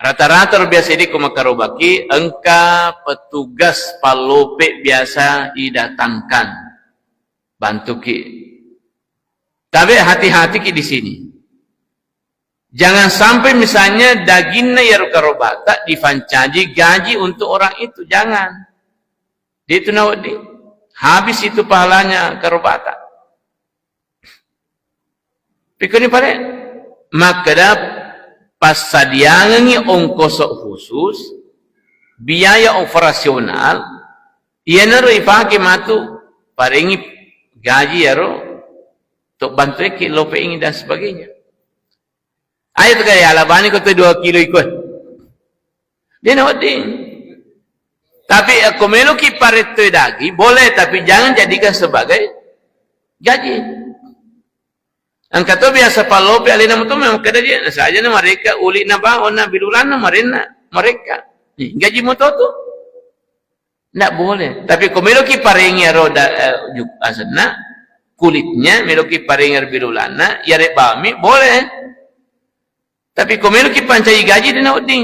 Rata-rata biasa di kumakarobaki, engka petugas palope biasa didatangkan. Bantu ki. Tapi hati-hati ki di sini. Jangan sampai misalnya dagingnya ya karobata difancaji gaji untuk orang itu. Jangan. Dia itu nawadi. Habis itu pahalanya karobata. Pikirnya pada. Maka pas sadiangannya ongkosok khusus, biaya operasional, ia naro ipake matu, paringi gaji ya ro, untuk bantu ki lope ini dan sebagainya. Ayo tu kaya alabani ko tu 2 kilo ikut. Dia nak din. Tapi aku meluki pareto dagi boleh, tapi jangan jadikan sebagai gaji. Ang kato biasa palope alina mo to memang kada dia saja na mereka uli na ba na birulan na mereka. Gaji mo to. Ndak boleh. Tapi kung meluki paringi roda asana kulitnya meluki paringi birulan na yare bami boleh. Tapi kung meron ki pancay gaji, din.